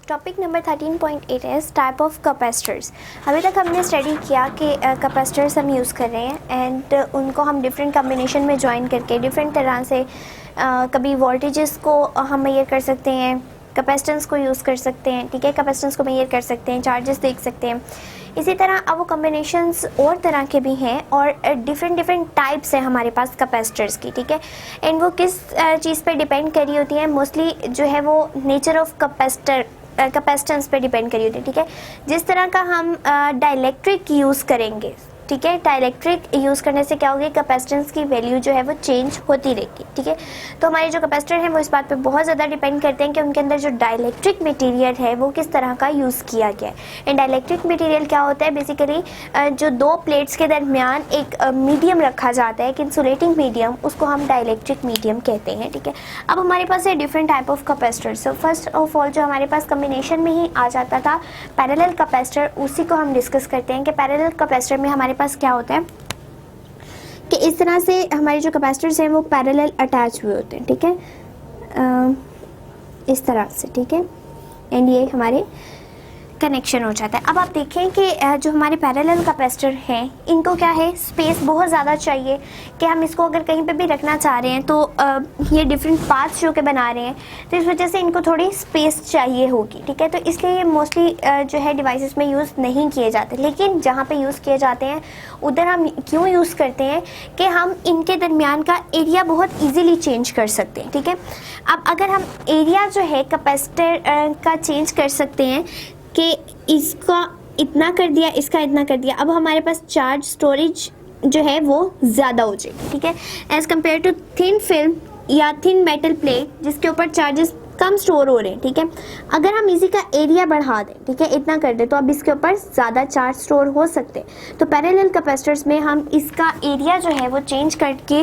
Topic number 13.8 है type of capacitors. अभी तक हमने स्टडी किया कि कैपेसिटर्स हम यूज़ कर रहे हैं एंड उनको हम डिफरेंट कॉम्बिनेशन में ज्वाइन करके डिफरेंट तरह से कभी वोल्टेजेस को हम मेजर कर सकते हैं, कैपेसिटेंस को यूज़ कर सकते हैं, ठीक है, कैपेसिटेंस को मेजर कर सकते हैं, चार्जेस देख सकते हैं। इसी तरह अब वो कॉम्बिनेशंस और तरह के भी हैं और डिफरेंट टाइप्स हैं हमारे पास कैपेसिटर्स की, ठीक है। एंड वो किस चीज़ पे डिपेंड करी होती है, मोस्टली जो है वो नेचर ऑफ कैपेसिटेंस पे डिपेंड करी होती है, ठीक है। जिस तरह का हम डाइलेक्ट्रिक यूज़ करेंगे, ठीक है, डाइलेक्ट्रिक यूज़ करने से क्या होगी, कैपेसिटेंस की वैल्यू जो है वो चेंज होती रहेगी, ठीक है। तो हमारे जो कैपेसिटर हैं वो इस बात पे बहुत ज़्यादा डिपेंड करते हैं कि उनके अंदर जो डाइलेक्ट्रिक मटेरियल है वो किस तरह का यूज़ किया गया है। एंड डाइलेक्ट्रिक मटेरियल क्या होता है, बेसिकली जो दो प्लेट्स के दरमियान एक मीडियम रखा जाता है, एक इंसुलेटिंग मीडियम, उसको हम डाइलेक्ट्रिक मीडियम कहते हैं, ठीक है। अब हमारे पास है different type of capacitor. So first of all जो हमारे पास कम्बिनेशन में ही आ जाता था पैरेलल कैपेसिटर, उसी को हम डिस्कस करते हैं कि पैरेलल कैपेसिटर में हमारे पास क्या होता है कि इस तरह से हमारे जो कैपेसिटर्स हैं वो पैरेलल अटैच हुए होते हैं, ठीक है, इस तरह से, ठीक है। एंड ये हमारे कनेक्शन हो जाता है। अब आप देखें कि जो हमारे पैरेलल कैपेसिटर हैं इनको क्या है, स्पेस बहुत ज़्यादा चाहिए कि हम इसको अगर कहीं पे भी रखना चाह रहे हैं तो ये डिफरेंट पार्ट्स जो के बना रहे हैं तो इस वजह से इनको थोड़ी स्पेस चाहिए होगी, ठीक है। तो इसलिए ये मोस्टली जो है डिवाइसेस में यूज़ नहीं किए जाते, लेकिन जहाँ पे यूज़ किए जाते हैं उधर हम क्यों यूज़ करते हैं कि हम इनके दरमियान का एरिया बहुत ईजीली चेंज कर सकते हैं, ठीक है। अब अगर हम एरिया जो है कैपेसिटर का चेंज कर सकते हैं कि इसका इतना कर दिया, इसका इतना कर दिया, अब हमारे पास चार्ज स्टोरेज जो है वो ज़्यादा हो जाएगी, ठीक है, as compare to thin film या थिन मेटल प्लेट जिसके ऊपर चार्जेस कम स्टोर हो रहे हैं, ठीक है। अगर हम इसी का एरिया बढ़ा दें, ठीक है, इतना कर दें, तो अब इसके ऊपर ज़्यादा चार्ज स्टोर हो सकते हैं। तो पैरेलल कैपेसिटर्स में हम इसका एरिया जो है वो चेंज करके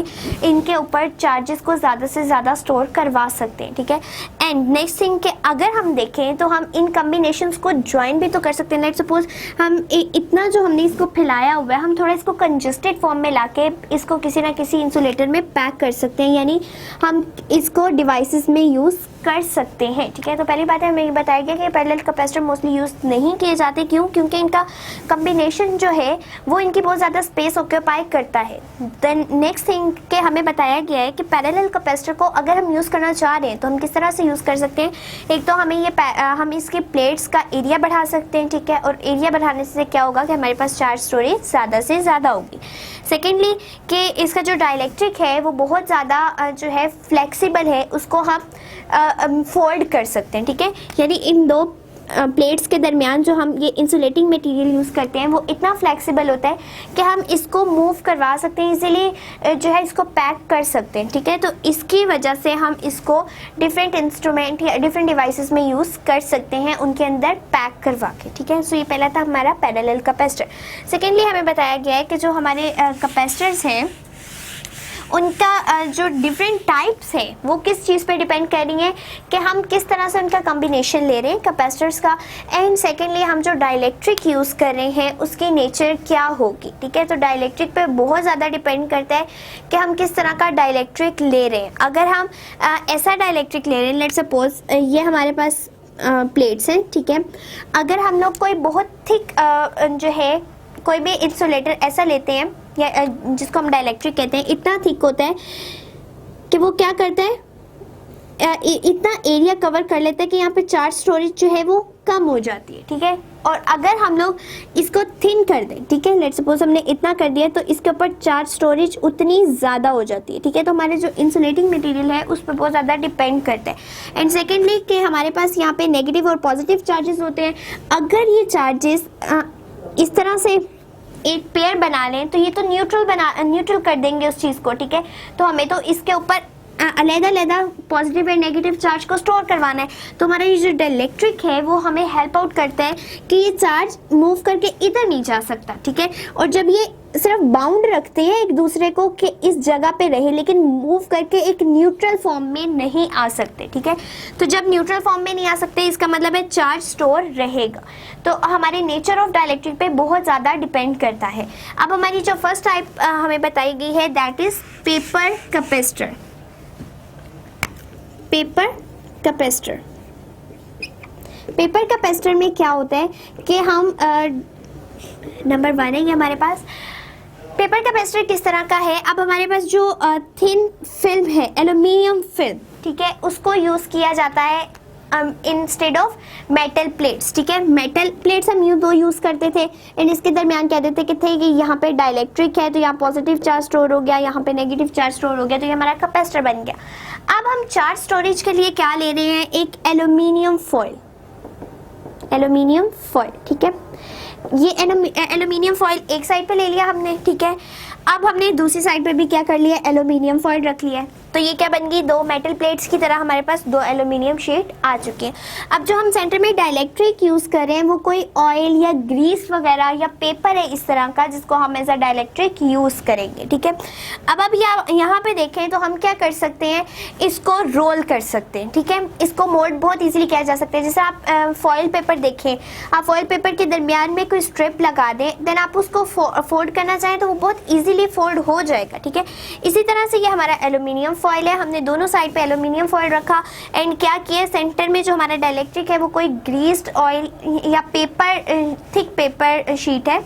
इनके ऊपर चार्जेस को ज़्यादा से ज़्यादा स्टोर करवा सकते हैं, ठीक है। एंड नेक्स्ट थिंग कि अगर हम देखें तो हम इन कम्बिनेशंस को ज्वाइन भी तो कर सकते हैं। लेट सपोज हम इतना जो हमने इसको फैलाया हुआ है, हम थोड़ा इसको कंजस्टेड फॉर्म में लाके इसको किसी ना किसी इंसुलेटर में पैक कर सकते हैं, यानी हम इसको डिवाइसेस में यूज़ कर सकते हैं, ठीक है। तो पहली बात है हमें ये बताया गया कि पैरेलल कैपेसिटर मोस्टली यूज़ नहीं किए जाते, क्यों, क्योंकि इनका कम्बिनेशन जो है वो इनकी बहुत ज़्यादा स्पेस ऑक्यूपाई करता है। देन नेक्स्ट थिंग के हमें बताया गया है कि पैरेलल कैपेसिटर को अगर हम यूज़ करना चाह रहे हैं तो हम किस तरह से यूज़ कर सकते हैं। एक तो हमें हम इसके प्लेट्स का एरिया बढ़ा सकते हैं, ठीक है, और एरिया बढ़ाने से क्या होगा कि हमारे पास चार्ज स्टोरेज ज़्यादा से ज़्यादा होगी। सेकेंडली कि इसका जो डाइलेक्ट्रिक है वो बहुत ज़्यादा जो है फ्लेक्सिबल है, उसको हम फोल्ड कर सकते हैं, ठीक है, यानी इन दो प्लेट्स के दरमियान जो हम ये इंसुलेटिंग मटेरियल यूज़ करते हैं वो इतना फ्लेक्सिबल होता है कि हम इसको मूव करवा सकते हैं, इसीलिए जो है इसको पैक कर सकते हैं, ठीक है। तो इसकी वजह से हम इसको डिफरेंट इंस्ट्रूमेंट या डिफरेंट डिवाइसेस में यूज़ कर सकते हैं उनके अंदर पैक करवा के, ठीक है। सो ये पहला था हमारा पैरेलल कैपेसिटर। सेकेंडली हमें बताया गया है कि जो हमारे कैपेसिटर्स हैं उनका जो डिफरेंट टाइप्स है वो किस चीज़ पे डिपेंड कर रही हैं कि हम किस तरह से उनका कॉम्बिनेशन ले रहे हैं कैपेसिटर्स का। एंड सेकेंडली हम जो डाइलेक्ट्रिक यूज़ कर रहे हैं उसकी नेचर क्या होगी, ठीक है। तो डाइलेक्ट्रिक पे बहुत ज़्यादा डिपेंड करता है कि हम किस तरह का डाइलेक्ट्रिक ले रहे हैं। अगर हम ऐसा डाइलेक्ट्रिक ले रहे हैं, लेट्स सपोज ये हमारे पास प्लेट्स हैं, ठीक है, अगर हम लोग कोई बहुत थिक जो है कोई भी इंसुलेटर ऐसा लेते हैं या जिसको हम डाइलेक्ट्रिक कहते हैं, इतना थिक होता है कि वो क्या करता है, इतना एरिया कवर कर लेता है कि यहाँ पे चार्ज स्टोरेज जो है वो कम हो जाती है, ठीक है। और अगर हम लोग इसको थिन कर दें, ठीक है, लेट्स सपोज हमने इतना कर दिया तो इसके ऊपर चार्ज स्टोरेज उतनी ज़्यादा हो जाती है, ठीक है। तो हमारे जो इंसुलेटिंग मटेरियल है उस पर बहुत ज़्यादा डिपेंड करता है। एंड सेकेंडली कि हमारे पास यहाँ पे नेगेटिव और पॉजिटिव चार्जेस होते हैं। अगर ये चार्जेस इस तरह से एक पेयर बना लें तो ये तो न्यूट्रल कर देंगे उस चीज़ को, ठीक है। तो हमें तो इसके ऊपर अलग-अलग पॉजिटिव एंड नेगेटिव चार्ज को स्टोर करवाना है। तो हमारा ये जो डाइलेक्ट्रिक है वो हमें हेल्प आउट करता है कि ये चार्ज मूव करके इधर नहीं जा सकता, ठीक है। और जब ये सिर्फ बाउंड रखते हैं एक दूसरे को कि इस जगह पे रहे, लेकिन मूव करके एक न्यूट्रल फॉर्म में नहीं आ सकते, ठीक है। तो जब न्यूट्रल फॉर्म में नहीं आ सकते इसका मतलब है चार्ज स्टोर रहेगा। तो हमारे नेचर ऑफ डाइलेक्ट्रिक पे बहुत ज़्यादा डिपेंड करता है। अब हमारी जो फर्स्ट टाइप हमें बताई गई है that is paper capacitor. Paper capacitor paper capacitor में क्या होता है कि हम नंबर 1 है ये हमारे पास पेपर कैपेसिटर किस तरह का है। अब हमारे पास जो थिन फिल्म है एल्यूमिनियम फिल्म, ठीक है, उसको यूज़ किया जाता है इंस्टेड ऑफ मेटल प्लेट्स, ठीक है। मेटल प्लेट्स हम दो यूज़ करते थे एंड इसके दरमियान कह देते थे कि यहाँ पे डाइलेक्ट्रिक है तो यहाँ पॉजिटिव चार्ज स्टोर हो गया, यहाँ पे नेगेटिव चार्ज स्टोर हो गया, तो ये हमारा कैपेसिटर बन गया। अब हम चार्ज स्टोरेज के लिए क्या ले रहे हैं, एक एल्यूमिनियम फॉइल, एल्यूमिनियम फॉइल, ठीक है। ये एल्यूमिनियम फॉइल एक साइड पे ले लिया हमने, ठीक है। अब हमने दूसरी साइड पे भी क्या कर लिया, एल्यूमिनियम फॉइल रख लिया है। तो ये क्या बन गई, दो मेटल प्लेट्स की तरह हमारे पास दो एल्यूमिनियम शीट आ चुकी है। अब जो हम सेंटर में डाइलेक्ट्रिक यूज़ कर रहे हैं वो कोई ऑयल या ग्रीस वगैरह या पेपर है इस तरह का जिसको हम एज अ डाइलेक्ट्रिक यूज़ करेंगे, ठीक है। अब यहाँ पे देखें तो हम क्या कर सकते हैं, इसको रोल कर सकते हैं, ठीक है। इसको मोल्ड बहुत ईजिली किया जा सकता है। जैसे आप फॉइल पेपर देखें, आप फॉइल पेपर के दरमियान में कोई स्ट्रिप लगा दें, देन आप उसको फोल्ड करना चाहें तो वो बहुत ईजिली फोल्ड हो जाएगा, ठीक है। इसी तरह से ये हमारा एल्यूमिनियम फॉइल है, हमने दोनों साइड पे एल्यूमिनियम फॉइल रखा एंड क्या किया, सेंटर में जो हमारा डाइलेक्ट्रिक है वो कोई ग्रीस्ड ऑयल या पेपर, थिक पेपर शीट है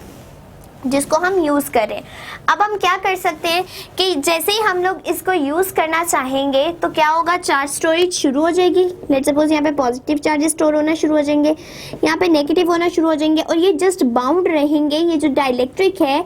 जिसको हम यूज़ कर रहे हैं। अब हम क्या कर सकते हैं कि जैसे ही हम लोग इसको यूज़ करना चाहेंगे तो क्या होगा, चार्ज स्टोरेज शुरू हो जाएगी। लेट्स सपोज यहाँ पे पॉजिटिव चार्जेस स्टोर होना शुरू हो जाएंगे, यहाँ पे नेगेटिव होना शुरू हो जाएंगे और ये जस्ट बाउंड रहेंगे। ये जो डाइलेक्ट्रिक है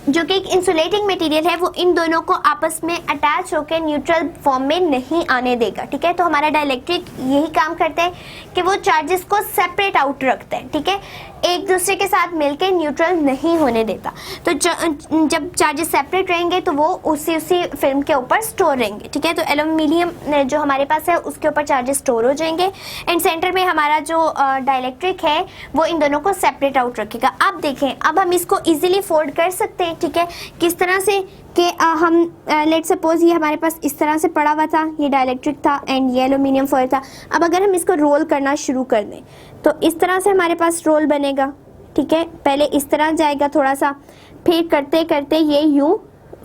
जो कि एक इंसुलेटिंग मटेरियल है वो इन दोनों को आपस में अटैच होकर न्यूट्रल फॉर्म में नहीं आने देगा, ठीक है। तो हमारा डाइलेक्ट्रिक यही काम करता है कि वो चार्जेस को सेपरेट आउट रखता है, ठीक है, एक दूसरे के साथ मिलकर न्यूट्रल नहीं होने देता। तो जब चार्जेस सेपरेट रहेंगे तो वो उसी फिल्म के ऊपर स्टोर रहेंगे, ठीक है। तो एल्यूमिनियम जो हमारे पास है उसके ऊपर चार्जेस स्टोर हो जाएंगे एंड सेंटर में हमारा जो डाइलेक्ट्रिक है वो इन दोनों को सेपरेट आउट रखेगा। अब देखें, अब हम इसको इजीली फोल्ड कर सकते हैं, ठीक है। किस तरह से कि हम लेट सपोज ये हमारे पास इस तरह से पड़ा हुआ था, ये डाइलेक्ट्रिक था एंड ये एल्यूमिनियम फॉइल था। अब अगर हम इसको रोल करना शुरू कर दें तो इस तरह से हमारे पास रोल बनेगा, ठीक है। पहले इस तरह जाएगा थोड़ा सा, फिर करते करते ये यूं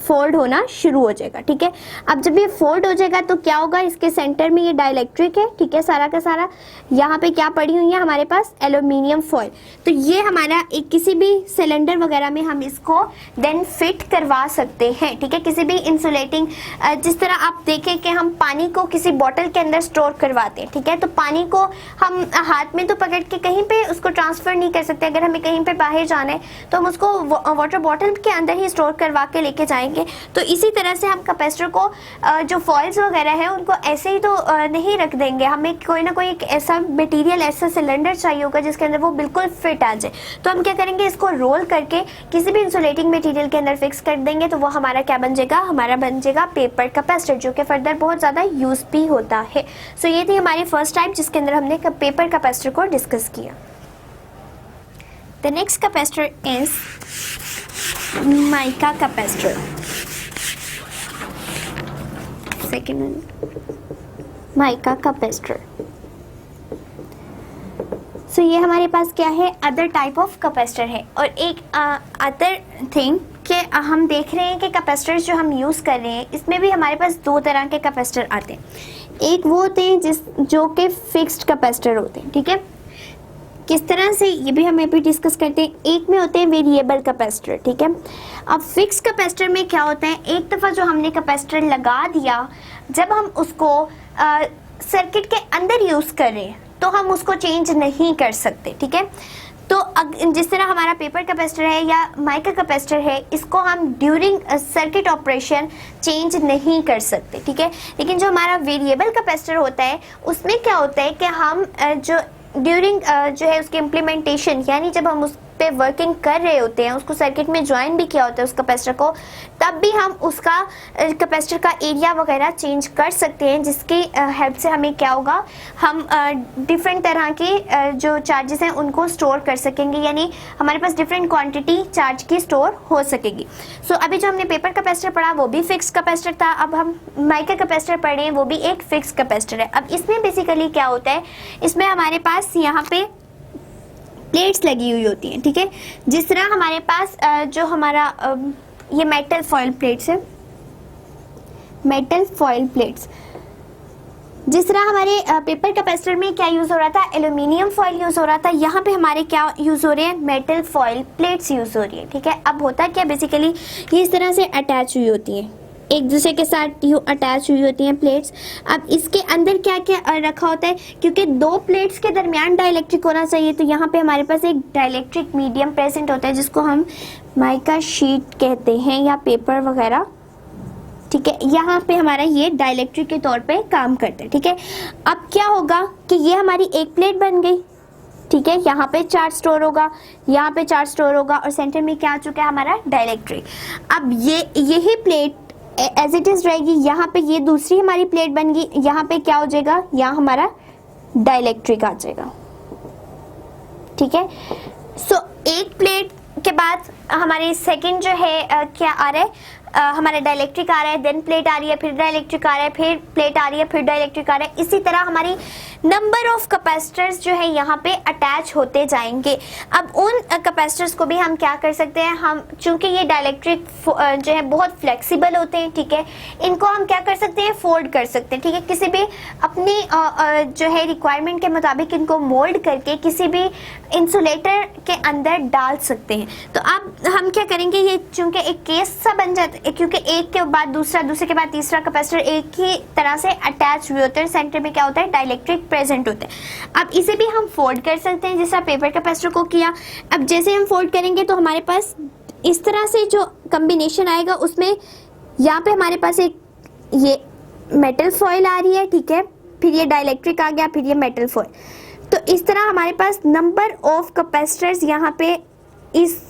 फोल्ड होना शुरू हो जाएगा, ठीक है। अब जब ये फोल्ड हो जाएगा तो क्या होगा, इसके सेंटर में ये डाइलेक्ट्रिक है, ठीक है, सारा का सारा। यहाँ पे क्या पड़ी हुई है हमारे पास, एल्यूमिनियम फॉइल। तो ये हमारा एक किसी भी सिलेंडर वगैरह में हम इसको देन फिट करवा सकते हैं, ठीक है। किसी भी इंसुलेटिंग, जिस तरह आप देखें कि हम पानी को किसी बॉटल के अंदर स्टोर करवाते हैं, ठीक है। तो पानी को हम हाथ में तो पकड़ के कहीं पे उसको ट्रांसफ़र नहीं कर सकते। अगर हमें कहीं पे बाहर जाना है तो हम उसको वाटर बॉटल के अंदर ही स्टोर करवा के लेके जाएंगे। तो इसी तरह से हम कैपेसिटर को जो फॉइल्स वगैरह है उनको ऐसे ही तो नहीं रख देंगे, हमें कोई ना कोई एक ऐसा मटेरियल, ऐसा सिलेंडर चाहिए होगा जिसके अंदर वो बिल्कुल फिट आ जाए। तो हम क्या करेंगे, इसको रोल करके किसी भी इंसुलेटिंग मटेरियल के अंदर फिक्स कर देंगे तो वो हमारा क्या बन जाएगा, हमारा बन जाएगा पेपर कैपेसिटर, जो कि फर्दर बहुत ज़्यादा यूज भी होता है। सो ये थी हमारी फर्स्ट टाइप जिसके अंदर हमने पेपर कैपेसिटर को डिस्कस किया। The next capacitor is mica capacitor. Second mica capacitor. So ये हमारे पास क्या है, अदर टाइप ऑफ कैपेसिटर है। और एक अदर थिंग कि हम देख रहे हैं कि कैपेसिटर्स जो हम यूज़ कर रहे हैं इसमें भी हमारे पास दो तरह के कैपेसिटर आते हैं। एक वो होते हैं जो कि फिक्स्ड कैपेसिटर होते हैं, ठीक है। किस तरह से, ये भी हम अभी डिस्कस करते हैं। एक में होते हैं वेरिएबल कैपेसिटर, ठीक है। अब फिक्स कैपेसिटर में क्या होता है, एक दफ़ा जो हमने कैपेसिटर लगा दिया, जब हम उसको सर्किट के अंदर यूज़ कर रहे हैं तो हम उसको चेंज नहीं कर सकते, ठीक है। तो जिस तरह हमारा पेपर कैपेसिटर है या माइका कैपेसिटर है, इसको हम ड्यूरिंग सर्किट ऑपरेशन चेंज नहीं कर सकते, ठीक है। लेकिन जो हमारा वेरिएबल कैपेसिटर होता है उसमें क्या होता है कि हम जो ड्यूरिंग जो है उसकी इम्प्लीमेंटेशन, यानी जब हम उस पे वर्किंग कर रहे होते हैं, उसको सर्किट में ज्वाइन भी किया होता है उस कैपेसिटर को, तब भी हम उसका कैपेसिटर का एरिया वगैरह चेंज कर सकते हैं, जिसकी हेल्प से हमें क्या होगा, हम डिफरेंट तरह के जो चार्जेस हैं उनको स्टोर कर सकेंगे, यानी हमारे पास डिफरेंट क्वांटिटी चार्ज की स्टोर हो सकेगी। सो अभी जो हमने पेपर कैपेसिटर पढ़ा वो भी फिक्स कैपेसिटर था, अब हम माइका कैपेसिटर पढ़ रहे हैं वो भी एक फिक्स कैपेसिटर है। अब इसमें बेसिकली क्या होता है, इसमें हमारे पास यहाँ पे प्लेट्स लगी हुई होती हैं, ठीक है। जिस तरह हमारे पास जो हमारा ये मेटल फॉइल प्लेट्स है, मेटल फॉइल प्लेट्स, जिस तरह हमारे पेपर कैपेसिटर में क्या यूज़ हो रहा था, एल्यूमिनियम फॉइल यूज़ हो रहा था, यहाँ पे हमारे क्या यूज़ हो रहे हैं, मेटल फॉइल प्लेट्स यूज़ हो रही है। ठीक है, अब होता क्या बेसिकली ये इस तरह से अटैच हुई होती है, एक दूसरे के साथ यूँ अटैच हुई होती हैं प्लेट्स। अब इसके अंदर क्या क्या रखा होता है, क्योंकि दो प्लेट्स के दरमियान डाइलेक्ट्रिक होना चाहिए, तो यहाँ पे हमारे पास एक डाइलेक्ट्रिक मीडियम प्रेजेंट होता है जिसको हम माइका शीट कहते हैं या पेपर वगैरह। ठीक है, यहाँ पे हमारा ये डाइलेक्ट्रिक के तौर पे काम करता है। ठीक है, अब क्या होगा कि ये हमारी एक प्लेट बन गई। ठीक है, यहाँ पे चार्ज स्टोर होगा, यहाँ पे चार्ज स्टोर होगा और सेंटर में क्या आ चुका है हमारा डाइलेक्ट्रिक। अब यही प्लेट एज इट इज रहेगी, यहाँ पे ये दूसरी हमारी प्लेट बन गई, यहाँ पे क्या हो जाएगा, यहाँ हमारा डाइलेक्ट्रिक आ जाएगा। ठीक है, सो एक प्लेट के बाद हमारी सेकंड जो है क्या आ रहा है, हमारा डाइलेक्ट्रिक आ रहा है, देन प्लेट आ रही है, फिर डाइलेक्ट्रिक आ रहा है, फिर प्लेट आ रही है, फिर डाइलेक्ट्रिक आ रहा है। इसी तरह हमारी नंबर ऑफ कैपेसिटर्स जो है यहाँ पे अटैच होते जाएंगे। अब उन कैपेसिटर्स को भी हम क्या कर सकते हैं, हम चूंकि ये डाइलेक्ट्रिक जो है बहुत फ्लेक्सिबल होते हैं, ठीक है, इनको हम क्या कर सकते हैं, फोल्ड कर सकते हैं। ठीक है, किसी भी अपनी जो है रिक्वायरमेंट के मुताबिक इनको मोल्ड करके किसी भी इंसुलेटर के अंदर डाल सकते हैं। तो अब हम क्या करेंगे, ये चूंकि एक केस सा बन जाता है, क्योंकि एक के बाद दूसरा, दूसरे के बाद तीसरा कैपेसिटर एक ही तरह से अटैच हुए होते हैं, सेंटर में क्या होता है, डाइलेक्ट्रिक प्रेजेंट होते हैं। अब इसे भी हम फोल्ड कर सकते हैं जैसा पेपर कैपेसिटर को किया। अब जैसे हम फोल्ड करेंगे तो हमारे पास इस तरह से जो कॉम्बिनेशन आएगा, उसमें यहाँ पे हमारे पास एक ये मेटल फॉइल आ रही है। ठीक है, फिर ये डाइलेक्ट्रिक आ गया, फिर ये मेटल फॉइल। तो इस तरह हमारे पास नंबर ऑफ कैपेसिटर्स यहाँ पे इस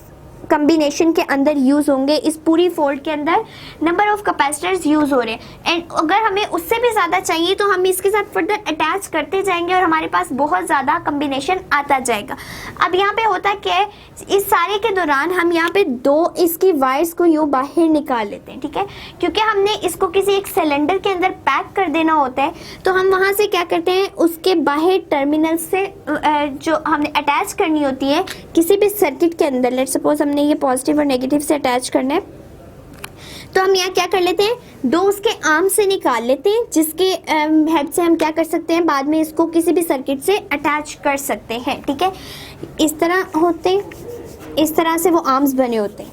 कॉम्बिनेशन के अंदर यूज होंगे, इस पूरी फोल्ड के अंदर नंबर ऑफ कैपेसिटर्स यूज हो रहे हैं। एंड अगर हमें उससे भी ज़्यादा चाहिए तो हम इसके साथ फर्दर अटैच करते जाएंगे और हमारे पास बहुत ज़्यादा कॉम्बिनेशन आता जाएगा। अब यहाँ पे होता क्या है, इस सारे के दौरान हम यहाँ पे दो इसकी वायर्स को यूँ बाहर निकाल लेते हैं। ठीक है, क्योंकि हमने इसको किसी एक सिलेंडर के अंदर पैक कर देना होता है, तो हम वहाँ से क्या करते हैं, उसके बाहर टर्मिनल से जो हमने अटैच करनी होती है किसी भी सर्किट के अंदर, लेट सपोज हमने ये पॉजिटिव और नेगेटिव से अटैच करना है, तो हम यहाँ क्या कर लेते हैं, दो उसके आर्म से निकाल लेते हैं, जिसके हेड से हम क्या कर सकते हैं, बाद में इसको किसी भी सर्किट से अटैच कर सकते हैं। ठीक है, इस तरह होते, इस तरह से वो आर्म्स बने होते हैं,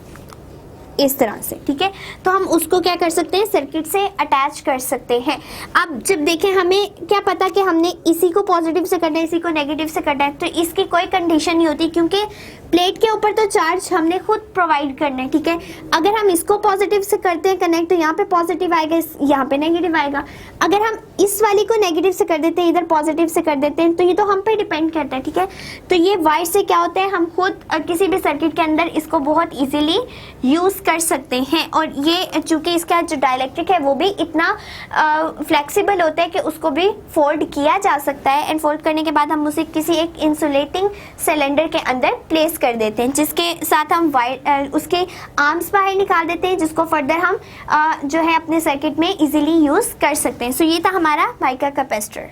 इस तरह से। ठीक है, तो हम उसको क्या कर सकते हैं, सर्किट से अटैच कर सकते हैं। अब जब देखें, हमें क्या पता कि हमने इसी को पॉजिटिव से करना है, इसी को नेगेटिव से करना है, तो इसकी कोई कंडीशन नहीं होती, क्योंकि प्लेट के ऊपर तो चार्ज हमने खुद प्रोवाइड करना है। ठीक है, अगर हम इसको पॉजिटिव से करते हैं कनेक्ट, तो यहाँ पे पॉजिटिव आएगा, यहाँ पे नेगेटिव आएगा। अगर हम इस वाली को नेगेटिव से कर देते हैं, इधर पॉजिटिव से कर देते हैं, तो ये तो हम पे डिपेंड करता है। ठीक है, तो ये वायर से क्या होता है, हम खुद किसी भी सर्किट के अंदर इसको बहुत ईजिली यूज कर सकते हैं। और ये चूंकि इसका जो डाइलेक्ट्रिक है वो भी इतना फ्लेक्सिबल होता है कि उसको भी फोल्ड किया जा सकता है। एंड फोल्ड करने के बाद हम उसे किसी एक इंसुलेटिंग सिलेंडर के अंदर प्लेस कर देते हैं, जिसके साथ हम वायर उसके आर्म्स बाहर निकाल देते हैं, जिसको फर्दर हम जो है अपने सर्किट में इजीली यूज कर सकते हैं। सो ये था हमारा माइका कैपेसिटर।